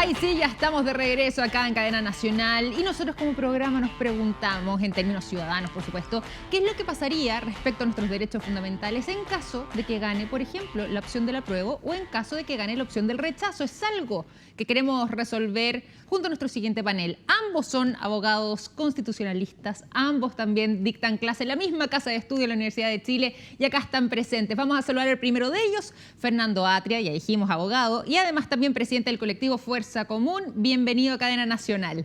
Ay, sí, ya estamos de regreso acá en Cadena Nacional y nosotros como programa nos preguntamos, en términos ciudadanos por supuesto, qué es lo que pasaría respecto a nuestros derechos fundamentales en caso de que gane, por ejemplo, la opción del apruebo o en caso de que gane la opción del rechazo. Es algo que queremos resolver junto a nuestro siguiente panel. Ambos son abogados constitucionalistas, ambos también dictan clase en la misma casa de estudio de la Universidad de Chile y acá están presentes. Vamos a saludar al primero de ellos, Fernando Atria, ya dijimos abogado, y además también presidente del colectivo Fuerza Común. Bienvenido a Cadena Nacional.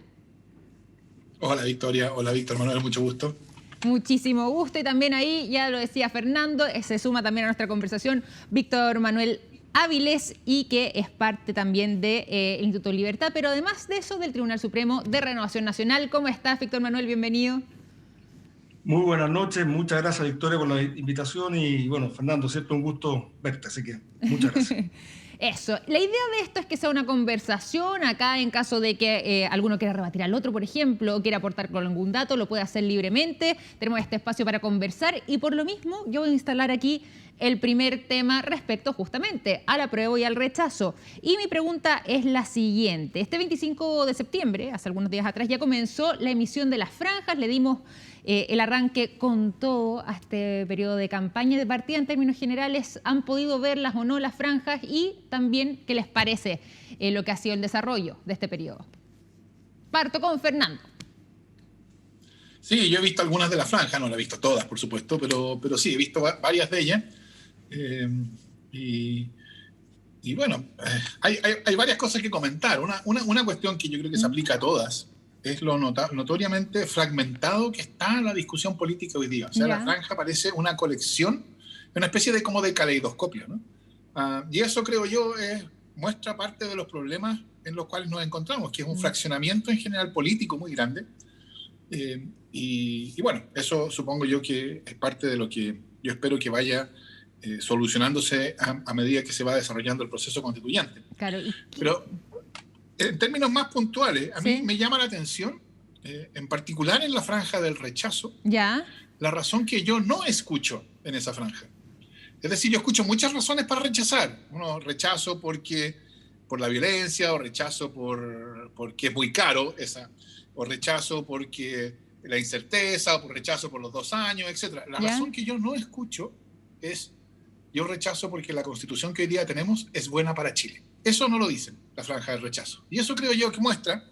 Hola Victoria, hola Víctor Manuel, mucho gusto. Muchísimo gusto y también ahí, ya lo decía Fernando, se suma también a nuestra conversación Víctor Manuel Áviles y que es parte también del Instituto Libertad, pero además de eso del Tribunal Supremo de Renovación Nacional. ¿Cómo estás, Víctor Manuel? Bienvenido. Muy buenas noches, muchas gracias Victoria por la invitación y bueno, Fernando, siempre un gusto verte, así que muchas gracias. Eso, la idea de esto es que sea una conversación acá en caso de que alguno quiera rebatir al otro, por ejemplo, o quiera aportar con algún dato, lo puede hacer libremente. Tenemos este espacio para conversar y por lo mismo yo voy a instalar aquí el primer tema respecto justamente al apruebo y al rechazo. Y mi pregunta es la siguiente. Este 25 de septiembre, hace algunos días atrás, ya comenzó la emisión de las franjas, le dimos el arranque con todo a este periodo de campaña de partida. En términos generales, ¿han podido verlas o no las franjas? Y también, ¿qué les parece lo que ha sido el desarrollo de este periodo? Parto con Fernando. Sí, yo he visto algunas de las franjas, no las he visto todas, por supuesto, pero sí, he visto varias de ellas. Y bueno, hay varias cosas que comentar. Una cuestión que yo creo que se aplica a todas es lo notoriamente fragmentado que está la discusión política hoy día. O sea, la franja parece una colección, una especie de como de caleidoscopio, ¿no? Y eso, creo yo, muestra parte de los problemas en los cuales nos encontramos, que es un fraccionamiento en general político muy grande. Y bueno, eso supongo yo que es parte de lo que yo espero que vaya solucionándose a medida que se va desarrollando el proceso constituyente. Claro. Pero en términos más puntuales, a mí me llama la atención, en particular en la franja del rechazo, la razón que yo no escucho en esa franja. Es decir, yo escucho muchas razones para rechazar. Uno, rechazo por la violencia, o rechazo porque es muy caro, o rechazo porque la incerteza, o por rechazo por los 2 años, etc. La razón que yo no escucho es: yo rechazo porque la Constitución que hoy día tenemos es buena para Chile. Eso no lo dicen la franja del rechazo. Y eso creo yo que muestra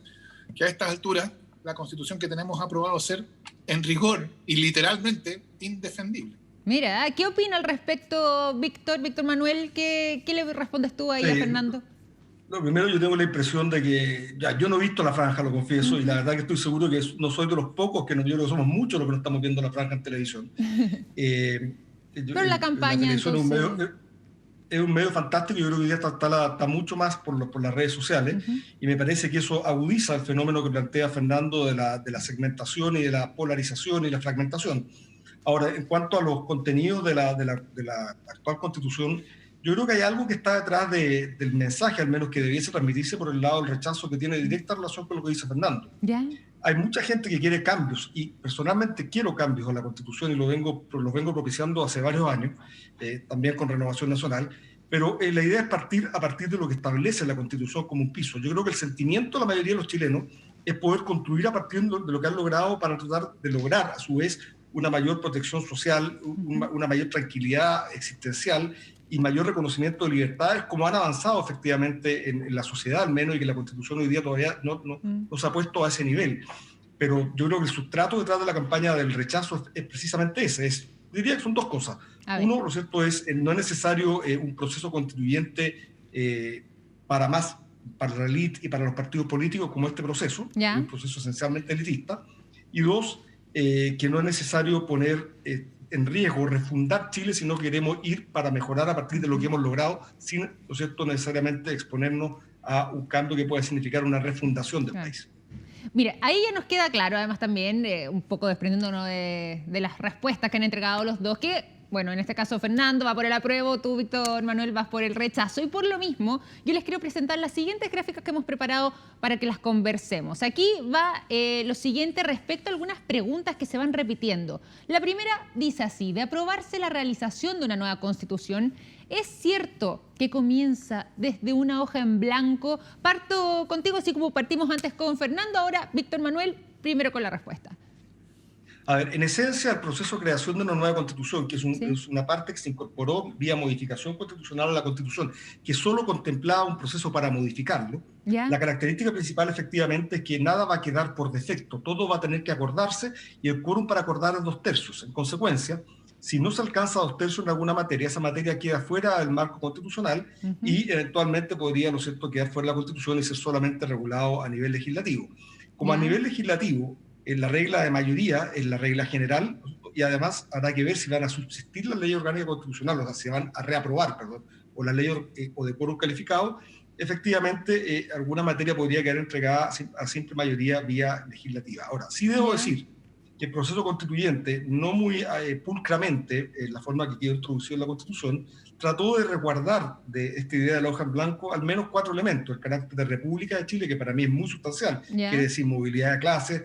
que a estas alturas la Constitución que tenemos ha probado ser, en rigor y literalmente, indefendible. Mira, ¿qué opina al respecto, Víctor Manuel? ¿Qué le respondes tú ahí a Fernando? No, primero yo tengo la impresión de que, yo no he visto la franja, lo confieso, y la verdad que estoy seguro que no soy de los pocos, yo creo que somos muchos los que no estamos viendo la franja en televisión. Pero la campaña, la televisión es un medio fantástico. Yo creo que hoy día está mucho más por las redes sociales, y me parece que eso agudiza el fenómeno que plantea Fernando de la segmentación y de la polarización y la fragmentación. Ahora, en cuanto a los contenidos de la actual Constitución, yo creo que hay algo que está detrás del mensaje, al menos que debiese transmitirse por el lado del rechazo, que tiene directa relación con lo que dice Fernando. Hay mucha gente que quiere cambios, y personalmente quiero cambios a la Constitución y los vengo propiciando hace varios años, también con Renovación Nacional, pero la idea es partir de lo que establece la Constitución como un piso. Yo creo que el sentimiento de la mayoría de los chilenos es poder construir a partir de lo que han logrado para tratar de lograr, a su vez, una mayor protección social, una mayor tranquilidad existencial y mayor reconocimiento de libertades, como han avanzado efectivamente en la sociedad, al menos, y que la Constitución hoy día todavía no se ha puesto a ese nivel. Pero yo creo que el sustrato detrás de la campaña del rechazo es precisamente ese. Diría que son 2 cosas. Uno, lo cierto es, no es necesario un proceso constituyente para la élite y para los partidos políticos como este proceso, un proceso esencialmente elitista. Y 2, que no es necesario poner en riesgo refundar Chile, sino que queremos ir para mejorar a partir de lo que hemos logrado, sin, ¿no es cierto?, necesariamente exponernos a un cambio que pueda significar una refundación del país. Mira, ahí ya nos queda claro, además también, un poco desprendiéndonos de las respuestas que han entregado los dos, que bueno, en este caso Fernando va por el apruebo, tú, Víctor Manuel, vas por el rechazo. Y por lo mismo, yo les quiero presentar las siguientes gráficas que hemos preparado para que las conversemos. Aquí va lo siguiente respecto a algunas preguntas que se van repitiendo. La primera dice así: de aprobarse la realización de una nueva Constitución, ¿es cierto que comienza desde una hoja en blanco? Parto contigo, así como partimos antes con Fernando, ahora Víctor Manuel, primero con la respuesta. A ver, en esencia, el proceso de creación de una nueva Constitución, que es una parte que se incorporó vía modificación constitucional a la Constitución, que solo contemplaba un proceso para modificarlo, la característica principal efectivamente es que nada va a quedar por defecto, todo va a tener que acordarse y el quórum para acordar es 2/3. En consecuencia, si no se alcanza 2/3 en alguna materia, esa materia queda fuera del marco constitucional y eventualmente podría, ¿no es cierto?, quedar fuera de la Constitución y ser solamente regulado a nivel legislativo. Como a nivel legislativo, la regla de mayoría es la regla general, y además habrá que ver si van a subsistir las leyes orgánicas constitucionales, o sea, si van a reaprobar, o la ley o de quórum calificado. Efectivamente, alguna materia podría quedar entregada a simple mayoría vía legislativa. Ahora, sí debo decir que el proceso constituyente, no muy pulcramente, en la forma que quedó introducido en la Constitución, trató de resguardar de esta idea de la hoja en blanco al menos 4 elementos: el carácter de República de Chile, que para mí es muy sustancial, quiere decir movilidad de clases,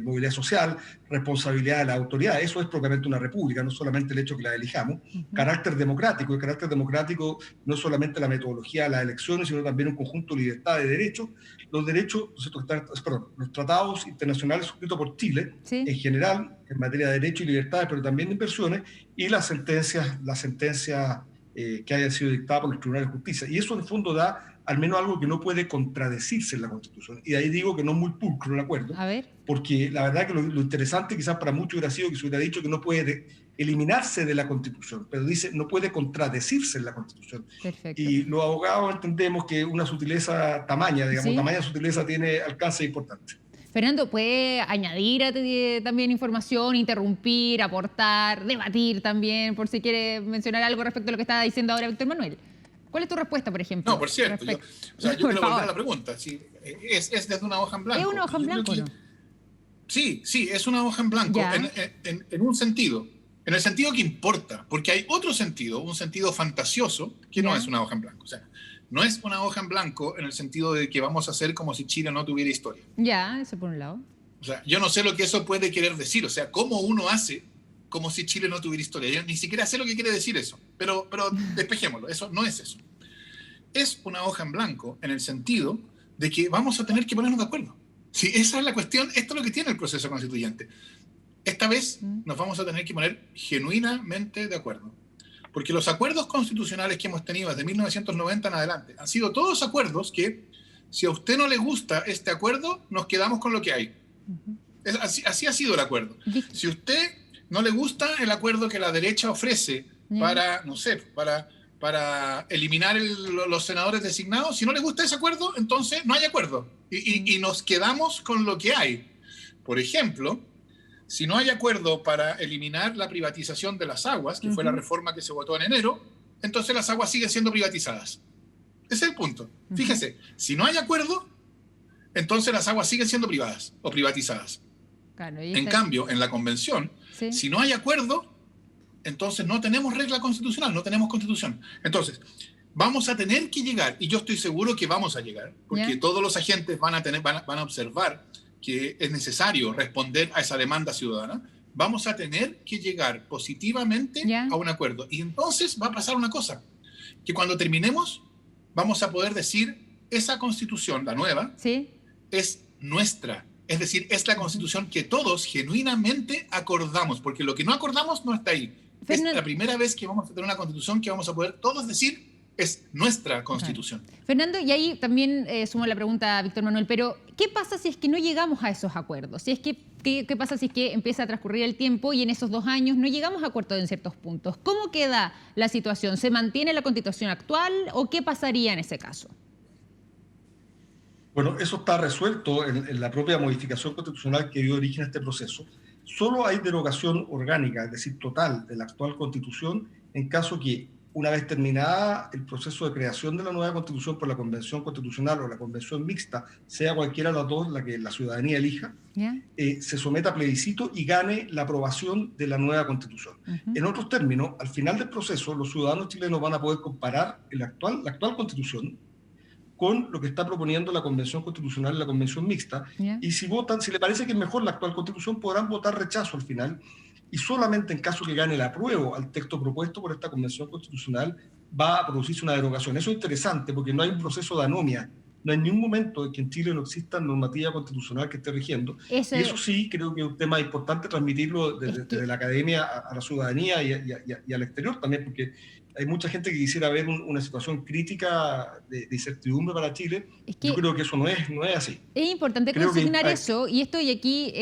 movilidad social, responsabilidad de la autoridad. Eso es propiamente una república, no solamente el hecho que la elijamos. Carácter democrático. El carácter democrático no es solamente la metodología de las elecciones, sino también un conjunto de libertades de derechos. Los derechos, los tratados internacionales suscritos por Chile, en general, en materia de derechos y libertades, pero también de inversiones, y las sentencias que hayan sido dictadas por los tribunales de justicia. Y eso, en el fondo, da al menos algo que no puede contradecirse en la Constitución. Y de ahí digo que no es muy pulcro el acuerdo, porque la verdad que lo interesante quizás para muchos hubiera sido que se hubiera dicho que no puede eliminarse de la Constitución, pero dice no puede contradecirse en la Constitución. Perfecto. Y los abogados entendemos que una sutileza tamaña sutileza tiene alcance importante. Fernando, ¿puede añadir también información, interrumpir, aportar, debatir también, por si quiere mencionar algo respecto a lo que estaba diciendo ahora Víctor Manuel? ¿Cuál es tu respuesta, por ejemplo? No, por cierto, yo quiero volver a la pregunta. Sí, ¿es desde una hoja en blanco? ¿Es una hoja en blanco o no? Sí, es una hoja en blanco en un sentido. En el sentido que importa, porque hay otro sentido, un sentido fantasioso, que no es una hoja en blanco. O sea, no es una hoja en blanco en el sentido de que vamos a hacer como si Chile no tuviera historia. Eso por un lado. O sea, yo no sé lo que eso puede querer decir. O sea, ¿cómo uno hace como si Chile no tuviera historia? Yo ni siquiera sé lo que quiere decir eso. Pero despejémoslo, eso no es eso. Es una hoja en blanco en el sentido de que vamos a tener que ponernos de acuerdo. Sí, esa es la cuestión. Esto es lo que tiene el proceso constituyente. Esta vez nos vamos a tener que poner genuinamente de acuerdo. Porque los acuerdos constitucionales que hemos tenido desde 1990 en adelante han sido todos acuerdos que, si a usted no le gusta este acuerdo, nos quedamos con lo que hay. Así ha sido el acuerdo. Si a usted no le gusta el acuerdo que la derecha ofrece para, no sé, para eliminar los senadores designados, si no le gusta ese acuerdo, entonces no hay acuerdo. Y nos quedamos con lo que hay. Por ejemplo, si no hay acuerdo para eliminar la privatización de las aguas, que fue la reforma que se votó en enero, entonces las aguas siguen siendo privatizadas. Ese es el punto. Fíjese, si no hay acuerdo, entonces las aguas siguen siendo privadas o privatizadas. Claro, en cambio, en la convención, si no hay acuerdo, entonces no tenemos regla constitucional, no tenemos constitución. Entonces, vamos a tener que llegar, y yo estoy seguro que vamos a llegar, porque todos los agentes van a observar que es necesario responder a esa demanda ciudadana. Vamos a tener que llegar positivamente a un acuerdo. Y entonces va a pasar una cosa, que cuando terminemos vamos a poder decir, esa constitución, la nueva, es nuestra. Es decir, es la constitución que todos genuinamente acordamos, porque lo que no acordamos no está ahí. Es la primera vez que vamos a tener una constitución que vamos a poder todos decir, es nuestra constitución. Fernando, y ahí también sumo la pregunta a Víctor Manuel, pero ¿qué pasa si es que no llegamos a esos acuerdos? ¿Qué pasa si es que empieza a transcurrir el tiempo y en esos 2 años no llegamos a acuerdos en ciertos puntos? ¿Cómo queda la situación? ¿Se mantiene la constitución actual o qué pasaría en ese caso? Bueno, eso está resuelto en la propia modificación constitucional que dio origen a este proceso. Solo hay derogación orgánica, es decir, total, de la actual Constitución en caso que una vez terminada el proceso de creación de la nueva Constitución por la Convención Constitucional o la Convención Mixta, sea cualquiera de las dos la que la ciudadanía elija, se someta a plebiscito y gane la aprobación de la nueva Constitución. En otros términos, al final del proceso, los ciudadanos chilenos van a poder comparar la actual Constitución con lo que está proponiendo la Convención Constitucional y la Convención Mixta, y si votan, si le parece que es mejor la actual Constitución, podrán votar rechazo al final, y solamente en caso que gane el apruebo al texto propuesto por esta Convención Constitucional va a producirse una derogación. Eso es interesante porque no hay un proceso de anomia, no hay ningún momento en que en Chile no exista normativa constitucional que esté rigiendo. Y eso sí creo que es un tema importante transmitirlo desde la academia a la ciudadanía y al exterior también, porque hay mucha gente que quisiera ver una situación crítica de incertidumbre para Chile. Yo creo que eso no es así. Es importante consignar eso, y esto, y aquí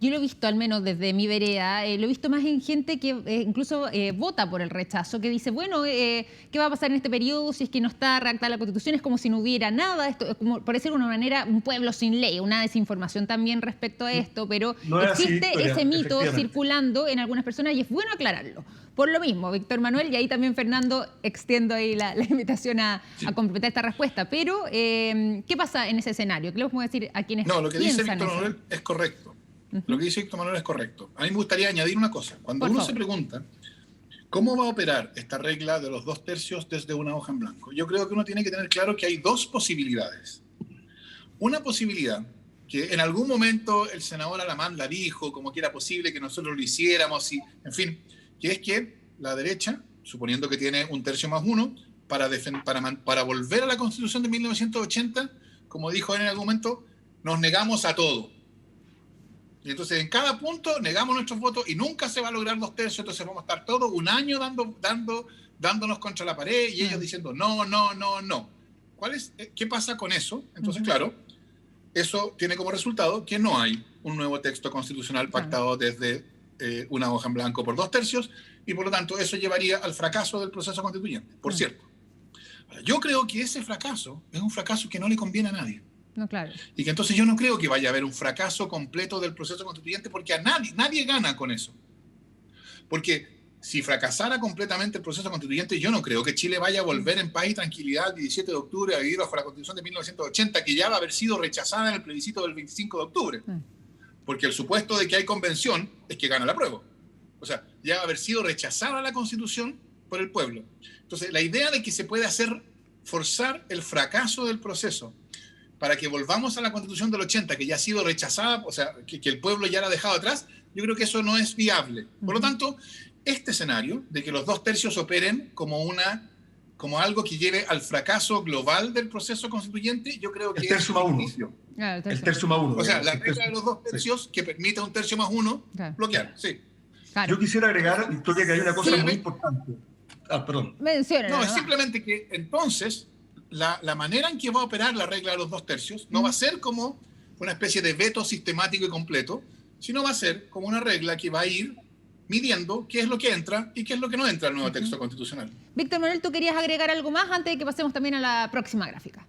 yo lo he visto, al menos desde mi vereda, lo he visto más en gente que incluso vota por el rechazo, que dice, bueno, ¿qué va a pasar en este periodo si es que no está redactada la Constitución? Es como si no hubiera nada, esto es como, por decirlo de una manera, un pueblo sin ley, una desinformación también respecto a esto, pero no existe así, ese mito circulando en algunas personas y es bueno aclararlo. Por lo mismo, Víctor Manuel, y ahí también Fernando, extiendo ahí la invitación a completar esta respuesta. Pero, ¿qué pasa en ese escenario? ¿Qué le podemos decir a quienes lo que dice Víctor Manuel es correcto. Lo que dice Víctor Manuel es correcto. A mí me gustaría añadir una cosa. Cuando uno se pregunta cómo va a operar esta regla de los 2/3 desde una hoja en blanco, yo creo que uno tiene que tener claro que hay dos posibilidades. Una posibilidad que en algún momento el senador Alamán la dijo, como que era posible que nosotros lo hiciéramos, y, en fin, que es que la derecha, suponiendo que tiene 1/3 más 1, para volver a la Constitución de 1980, como dijo en algún momento, nos negamos a todo. Y entonces en cada punto negamos nuestros votos y nunca se va a lograr 2/3, entonces vamos a estar todo un año dándonos contra la pared y ellos diciendo no. ¿Qué pasa con eso? Entonces, claro, eso tiene como resultado que no hay un nuevo texto constitucional pactado desde una hoja en blanco por 2/3, y por lo tanto eso llevaría al fracaso del proceso constituyente, por cierto. Ahora, yo creo que ese fracaso es un fracaso que no le conviene a nadie. No, claro. Y que entonces yo no creo que vaya a haber un fracaso completo del proceso constituyente, porque a nadie gana con eso. Porque si fracasara completamente el proceso constituyente, yo no creo que Chile vaya a volver en paz y tranquilidad el 17 de octubre a vivir bajo la Constitución de 1980, que ya va a haber sido rechazada en el plebiscito del 25 de octubre. Porque el supuesto de que hay convención es que gana el apruebo. O sea, ya va a haber sido rechazada la Constitución por el pueblo. Entonces, la idea de que se puede forzar el fracaso del proceso para que volvamos a la Constitución del 80, que ya ha sido rechazada, o sea, que el pueblo ya la ha dejado atrás, yo creo que eso no es viable. Por lo tanto, este escenario de que los 2/3 operen como algo que lleve al fracaso global del proceso constituyente, yo creo que el tercio más 1. El tercio más 1. O sea, la regla de los 2/3 que permite 1/3 más 1 bloquear, sí. Claro. Yo quisiera agregar, Victoria, que hay una cosa muy importante. Perdón. No, es simplemente que entonces la manera en que va a operar la regla de los 2/3 no va a ser como una especie de veto sistemático y completo, sino va a ser como una regla que va a ir midiendo qué es lo que entra y qué es lo que no entra al nuevo texto constitucional. Víctor Manuel, ¿tú querías agregar algo más antes de que pasemos también a la próxima gráfica?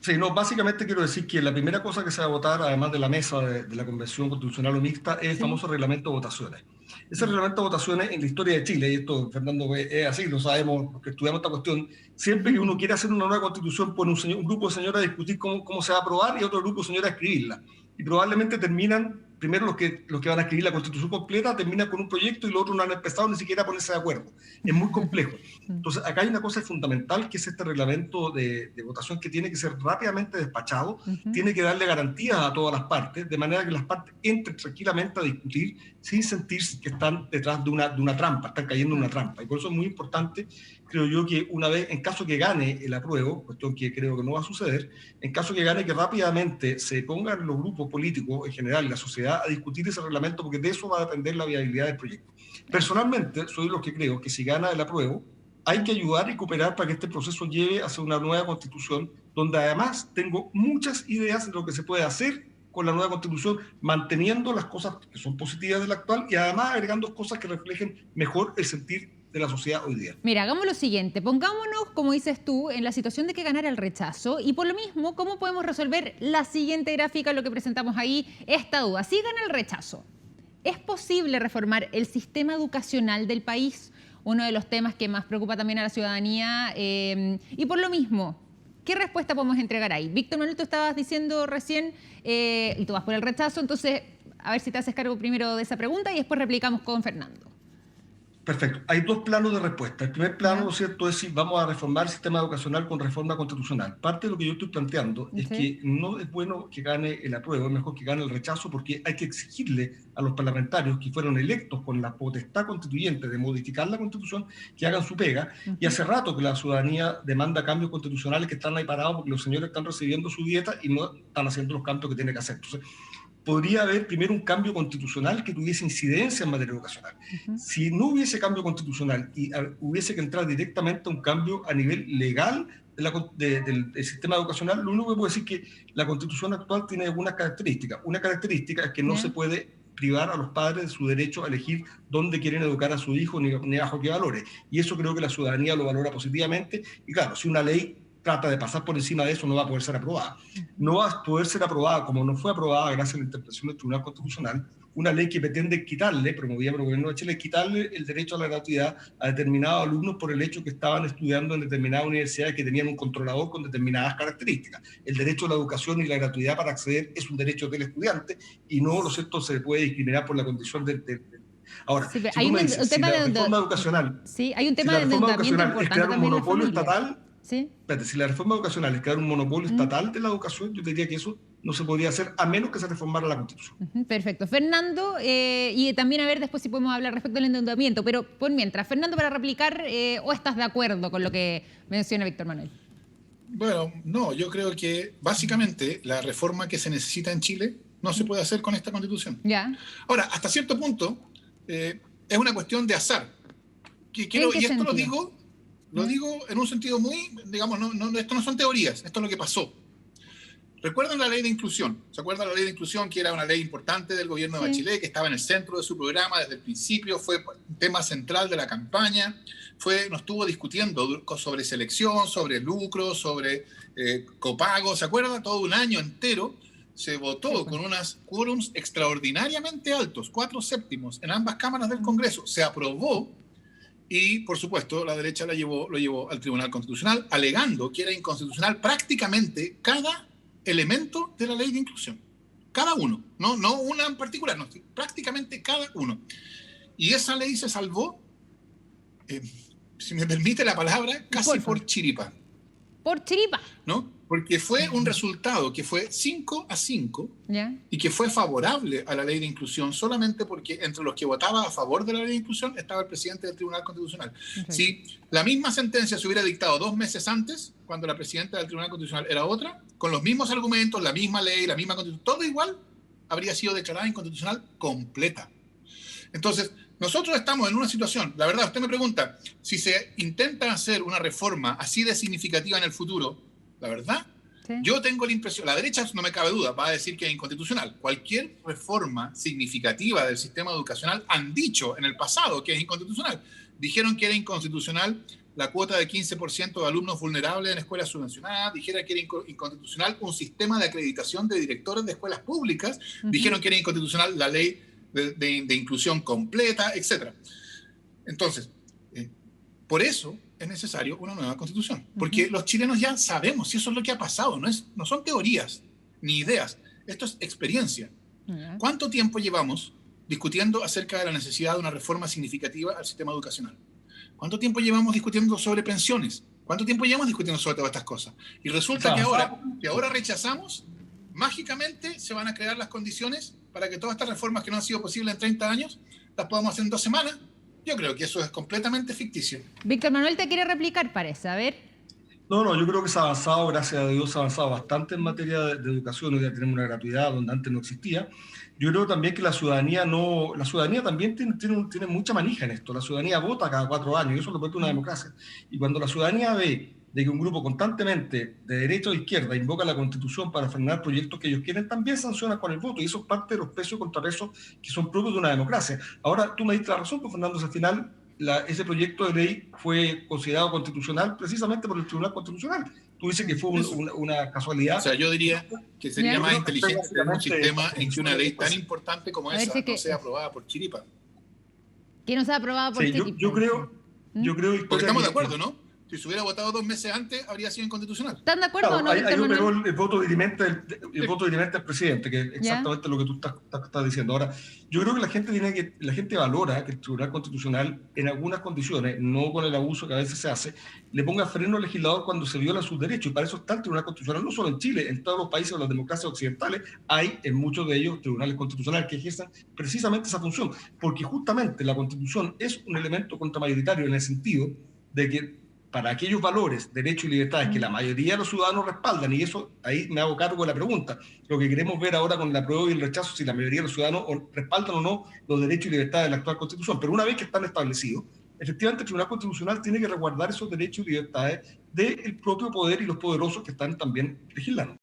Sí, no, básicamente quiero decir que la primera cosa que se va a votar, además de la mesa de la Convención Constitucional o Mixta, es el famoso reglamento de votaciones. Ese reglamento de votaciones en la historia de Chile, y esto, Fernando, es así, lo sabemos porque estudiamos esta cuestión, siempre que uno quiere hacer una nueva constitución, pone un grupo de señores a discutir cómo se va a aprobar y otro grupo de señores a escribirla. Y probablemente terminan, primero los que van a escribir la constitución completa, terminan con un proyecto y los otros no han empezado ni siquiera a ponerse de acuerdo. Es muy complejo. Entonces, acá hay una cosa fundamental que es este reglamento de votación que tiene que ser rápidamente despachado, tiene que darle garantías a todas las partes, de manera que las partes entren tranquilamente a discutir sin sentirse que están detrás de una trampa, están cayendo en una trampa. Y por eso es muy importante, creo yo, que una vez, en caso que gane el apruebo, cuestión que creo que no va a suceder, en caso que gane, que rápidamente se pongan los grupos políticos en general y la sociedad a discutir ese reglamento, porque de eso va a depender la viabilidad del proyecto. Personalmente, soy de los que creo que si gana el apruebo, hay que ayudar y cooperar para que este proceso lleve hacia una nueva constitución, donde además tengo muchas ideas de lo que se puede hacer con la nueva constitución, manteniendo las cosas que son positivas de la actual y además agregando cosas que reflejen mejor el sentir de la sociedad hoy día. Mira, hagamos lo siguiente, pongámonos, como dices tú, en la situación de que ganara el rechazo y por lo mismo, ¿cómo podemos resolver la siguiente gráfica, lo que presentamos ahí, esta duda? Si gana el rechazo, ¿es posible reformar el sistema educacional del país uno de los temas que más preocupa también a la ciudadanía. Y por lo mismo, ¿qué respuesta podemos entregar ahí? Víctor Manuel, tú estabas diciendo recién, y tú vas por el rechazo, entonces a ver si te haces cargo primero de esa pregunta y después replicamos con Fernando. Perfecto. Hay dos planos de respuesta. El primer plano, ¿no es cierto?, es si vamos a reformar el sistema educacional con reforma constitucional. Parte de lo que yo estoy planteando es que no es bueno que gane el apruebo, es mejor que gane el rechazo, porque hay que exigirle a los parlamentarios que fueron electos con la potestad constituyente de modificar la Constitución que hagan su pega. Y hace rato que la ciudadanía demanda cambios constitucionales que están ahí parados porque los señores están recibiendo su dieta y no están haciendo los cambios que tienen que hacer. Entonces, podría haber primero un cambio constitucional que tuviese incidencia en materia educacional. Si no hubiese cambio constitucional y hubiese que entrar directamente a un cambio a nivel legal del sistema educacional, lo único que puedo decir es que la Constitución actual tiene algunas características. Una característica es que no se puede privar a los padres de su derecho a elegir dónde quieren educar a su hijo ni bajo qué valores. Y eso creo que la ciudadanía lo valora positivamente. Y claro, si una ley trata de pasar por encima de eso, no va a poder ser aprobada. No va a poder ser aprobada, como no fue aprobada gracias a la interpretación del Tribunal Constitucional, una ley que pretende quitarle, promovida por el gobierno de Chile, quitarle el derecho a la gratuidad a determinados alumnos por el hecho que estaban estudiando en determinadas universidades que tenían un controlador con determinadas características. El derecho a la educación y la gratuidad para acceder es un derecho del estudiante y no, lo cierto, se le puede discriminar por la condición del Ahora, sí, si tú me dices, si la reforma educacional, sí, hay un tema de endeudamiento importante es crear un monopolio estatal. ¿Sí? Espérate, si la reforma educacional es crear un monopolio estatal de la educación, yo diría que eso no se podría hacer a menos que se reformara la Constitución. Perfecto. Fernando, y también a ver después si podemos hablar respecto al endeudamiento, pero por mientras, Fernando, para replicar, ¿o estás de acuerdo con lo que menciona Víctor Manuel? Bueno, no, yo creo que básicamente la reforma que se necesita en Chile no se puede hacer con esta Constitución. Ya. Ahora, hasta cierto punto, es una cuestión de azar. Y esto lo digo en un sentido muy, digamos, esto no son teorías, esto es lo que pasó. ¿Recuerdan la ley de inclusión? ¿Se acuerdan la ley de inclusión, que era una ley importante del gobierno de Bachelet, que estaba en el centro de su programa desde el principio, fue un tema central de la campaña, nos estuvo discutiendo sobre selección, sobre lucro, sobre copago, ¿se acuerdan? Todo un año entero se votó con unos quórums extraordinariamente altos, 4/7 en ambas cámaras del Congreso, se aprobó. Y, por supuesto, la derecha lo llevó al Tribunal Constitucional, alegando que era inconstitucional prácticamente cada elemento de la ley de inclusión. Cada uno. No una en particular, no, prácticamente cada uno. Y esa ley se salvó, si me permite la palabra, casi por chiripa. ¿Por chiripa? ¿No? Porque fue un resultado que fue 5-5 y que fue favorable a la ley de inclusión solamente porque entre los que votaban a favor de la ley de inclusión estaba el presidente del Tribunal Constitucional. Si la misma sentencia se hubiera dictado 2 meses antes, cuando la presidenta del Tribunal Constitucional era otra, con los mismos argumentos, la misma ley, la misma constitución, todo igual, habría sido declarada inconstitucional completa. Entonces, nosotros estamos en una situación, la verdad, usted me pregunta, si se intenta hacer una reforma así de significativa en el futuro, la verdad, yo tengo la impresión, la derecha, no me cabe duda, va a decir que es inconstitucional. Cualquier reforma significativa del sistema educacional han dicho en el pasado que es inconstitucional. Dijeron que era inconstitucional la cuota de 15% de alumnos vulnerables en escuelas subvencionadas, dijeron que era inconstitucional un sistema de acreditación de directores de escuelas públicas, dijeron que era inconstitucional la ley de inclusión completa, etc. Entonces, por eso es necesario una nueva constitución, porque los chilenos ya sabemos si eso es lo que ha pasado, no son teorías ni ideas, esto es experiencia. ¿Cuánto tiempo llevamos discutiendo acerca de la necesidad de una reforma significativa al sistema educacional? ¿Cuánto tiempo llevamos discutiendo sobre pensiones? ¿Cuánto tiempo llevamos discutiendo sobre todas estas cosas? Y resulta que ahora rechazamos, mágicamente se van a crear las condiciones para que todas estas reformas que no han sido posibles en 30 años, las podamos hacer en 2 semanas. Yo creo que eso es completamente ficticio. Víctor Manuel te quiere replicar, parece. A ver. No, yo creo que se ha avanzado, gracias a Dios, se ha avanzado bastante en materia de educación. Hoy ya tenemos una gratuidad donde antes no existía. Yo creo también que la ciudadanía también tiene mucha manija en esto. La ciudadanía vota cada 4 años y eso lo puede una democracia. Y cuando la ciudadanía ve de que un grupo constantemente de derecha o de izquierda invoca la Constitución para frenar proyectos que ellos quieren, también sanciona con el voto, y eso es parte de los pesos y contrapesos que son propios de una democracia. Ahora, tú me diste la razón, pues, Fernando, al final ese proyecto de ley fue considerado constitucional precisamente por el Tribunal Constitucional. Tú dices que fue una casualidad. O sea, yo diría que sería más inteligente tener un sistema en que una ley tan importante como esa no sea aprobada por chiripa. Que no sea aprobada por chiripa. Yo creo Yo creo porque estamos de acuerdo, ¿no? Si se hubiera votado 2 meses antes, habría sido inconstitucional. ¿Están de acuerdo o no? Ahí operó el voto dirimente del presidente, que es exactamente lo que tú estás diciendo. Ahora, yo creo que la gente valora que el Tribunal Constitucional, en algunas condiciones, no con el abuso que a veces se hace, le ponga freno al legislador cuando se violan sus derechos. Y para eso está el Tribunal Constitucional, no solo en Chile, en todos los países de las democracias occidentales, hay en muchos de ellos tribunales constitucionales que ejercen precisamente esa función. Porque justamente la Constitución es un elemento contramayoritario en el sentido de que para aquellos valores, derechos y libertades que la mayoría de los ciudadanos respaldan, y eso ahí me hago cargo de la pregunta, lo que queremos ver ahora con el apruebo y el rechazo, si la mayoría de los ciudadanos respaldan o no los derechos y libertades de la actual Constitución. Pero una vez que están establecidos, efectivamente el Tribunal Constitucional tiene que resguardar esos derechos y libertades del propio poder y los poderosos que están también legislando.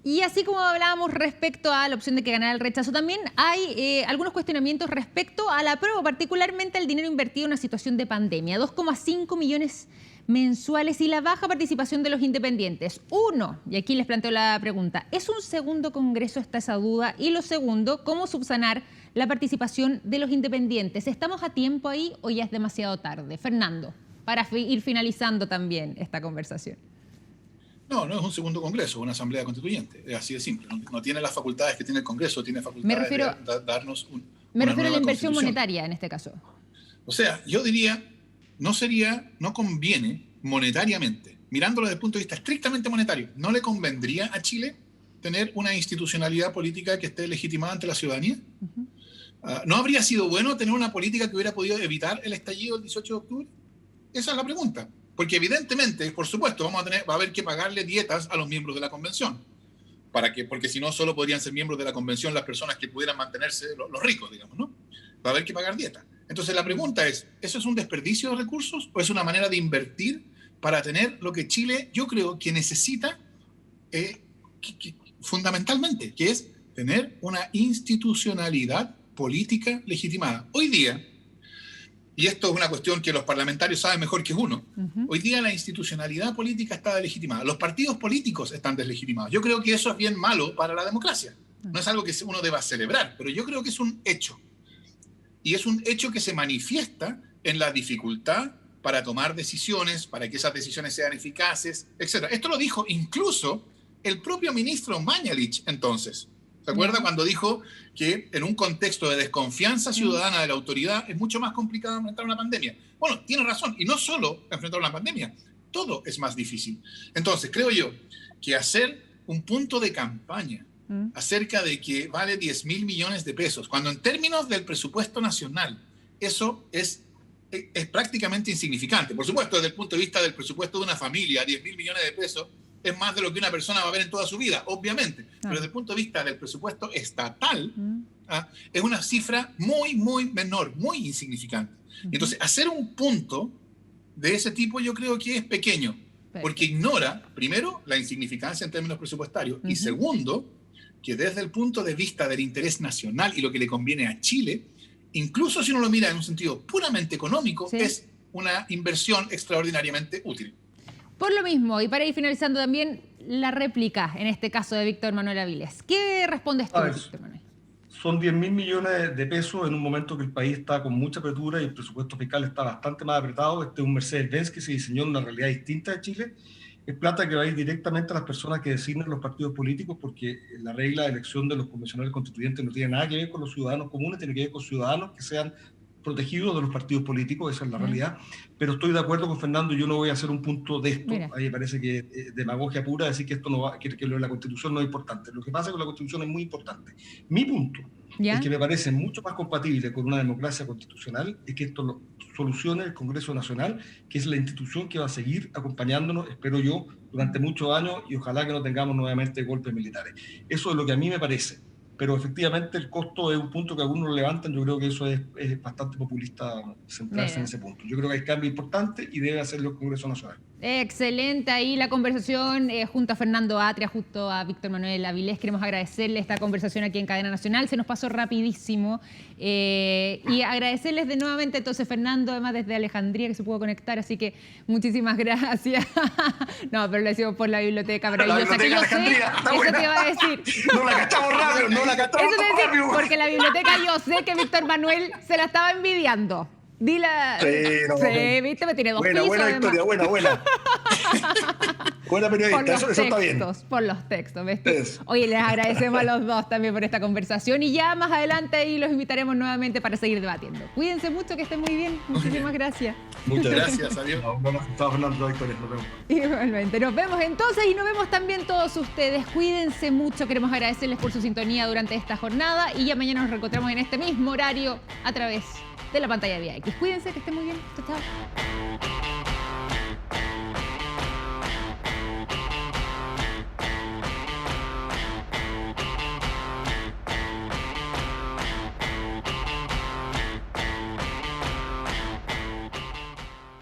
Y así como hablábamos respecto a la opción de que ganara el rechazo, también hay algunos cuestionamientos respecto a la apruebo, particularmente el dinero invertido en una situación de pandemia, 2,5 millones mensuales y la baja participación de los independientes. Uno, y aquí les planteo la pregunta, ¿es un segundo congreso? Está esa duda. Y lo segundo, ¿cómo subsanar la participación de los independientes? ¿Estamos a tiempo ahí o ya es demasiado tarde? Fernando, para ir finalizando también esta conversación. No es un segundo congreso, es una asamblea constituyente, es así de simple. No tiene las facultades que tiene el Congreso, tiene facultades de darnos Me refiero a la inversión monetaria en este caso. O sea, yo diría, no conviene monetariamente, mirándolo desde el punto de vista estrictamente monetario, ¿no le convendría a Chile tener una institucionalidad política que esté legitimada ante la ciudadanía? ¿No habría sido bueno tener una política que hubiera podido evitar el estallido del 18 de octubre? Esa es la pregunta. Porque evidentemente, por supuesto, va a haber que pagarle dietas a los miembros de la convención. Porque si no, solo podrían ser miembros de la convención las personas que pudieran mantenerse, los ricos, digamos, ¿no? Va a haber que pagar dietas. Entonces la pregunta es, ¿eso es un desperdicio de recursos o es una manera de invertir para tener lo que Chile, yo creo, que necesita fundamentalmente, que es tener una institucionalidad política legitimada? Hoy día, y esto es una cuestión que los parlamentarios saben mejor que uno, hoy día la institucionalidad política está deslegitimada. Los partidos políticos están deslegitimados. Yo creo que eso es bien malo para la democracia. No es algo que uno deba celebrar, pero yo creo que es un hecho. Y es un hecho que se manifiesta en la dificultad para tomar decisiones, para que esas decisiones sean eficaces, etc. Esto lo dijo incluso el propio ministro Mañalich entonces. ¿Se acuerda cuando dijo que en un contexto de desconfianza ciudadana de la autoridad es mucho más complicado enfrentar una pandemia? Bueno, tiene razón. Y no solo enfrentar una pandemia, todo es más difícil. Entonces, creo yo que hacer un punto de campaña acerca de que vale 10.000 millones de pesos, cuando en términos del presupuesto nacional eso es prácticamente insignificante. Por supuesto, desde el punto de vista del presupuesto de una familia, 10.000 millones de pesos es más de lo que una persona va a ver en toda su vida, obviamente. Pero desde el punto de vista del presupuesto estatal, es una cifra muy, muy menor, muy insignificante. Entonces, hacer un punto de ese tipo yo creo que es pequeño, porque ignora, primero, la insignificancia en términos presupuestarios, y segundo, que desde el punto de vista del interés nacional y lo que le conviene a Chile, incluso si uno lo mira en un sentido puramente económico, es una inversión extraordinariamente útil. Por lo mismo, y para ir finalizando también, la réplica, en este caso de Víctor Manuel Avilés. ¿Qué respondes tú, Víctor Manuel? Son 10.000 millones de pesos en un momento que el país está con mucha apertura y el presupuesto fiscal está bastante más apretado. Este es un Mercedes-Benz que se diseñó en una realidad distinta de Chile. Es plata que va a ir directamente a las personas que designan los partidos políticos, porque la regla de elección de los convencionales constituyentes no tiene nada que ver con los ciudadanos comunes, tiene que ver con ciudadanos que sean protegidos de los partidos políticos, esa es la realidad. Pero estoy de acuerdo con Fernando, yo no voy a hacer un punto de esto. A mí me parece que demagogia pura decir que esto no va, que lo de la Constitución no es importante. Lo que pasa es que la Constitución es muy importante. Mi punto es que me parece mucho más compatible con una democracia constitucional es que esto lo solucione el Congreso Nacional, que es la institución que va a seguir acompañándonos, espero yo, durante muchos años, y ojalá que no tengamos nuevamente golpes militares. Eso es lo que a mí me parece. Pero efectivamente el costo es un punto que algunos levantan. Yo creo que eso es bastante populista centrarse en ese punto. Yo creo que hay cambio importante y debe hacerlo el Congreso Nacional. Excelente ahí la conversación junto a Fernando Atria, junto a Víctor Manuel Avilés. Queremos agradecerle esta conversación aquí en Cadena Nacional. Se nos pasó rapidísimo. Y agradecerles de nuevamente entonces Fernando, además desde Alejandría, que se pudo conectar. Así que muchísimas gracias. No, pero lo decimos por la biblioteca maravillosa. La biblioteca que yo sé, eso te iba a decir. No la cachamos rápido, no la cachamos rápido. Porque la biblioteca yo sé que Víctor Manuel se la estaba envidiando. Dila. Sí, viste, me tiene 2 pisos. Buena historia, buena. Buena periodista, eso está bien. Por los textos, ¿ves? Oye, les agradecemos a los dos también por esta conversación y ya más adelante ahí los invitaremos nuevamente para seguir debatiendo. Cuídense mucho, que estén muy bien. Muchísimas gracias. Muchas gracias, adiós. Fernando, Victoria, nos vemos. Igualmente, nos vemos entonces y nos vemos también todos ustedes. Cuídense mucho, queremos agradecerles por su sintonía durante esta jornada y ya mañana nos reencontramos en este mismo horario a través de la pantalla de VIX. Cuídense, que estén muy bien. Chao, chao.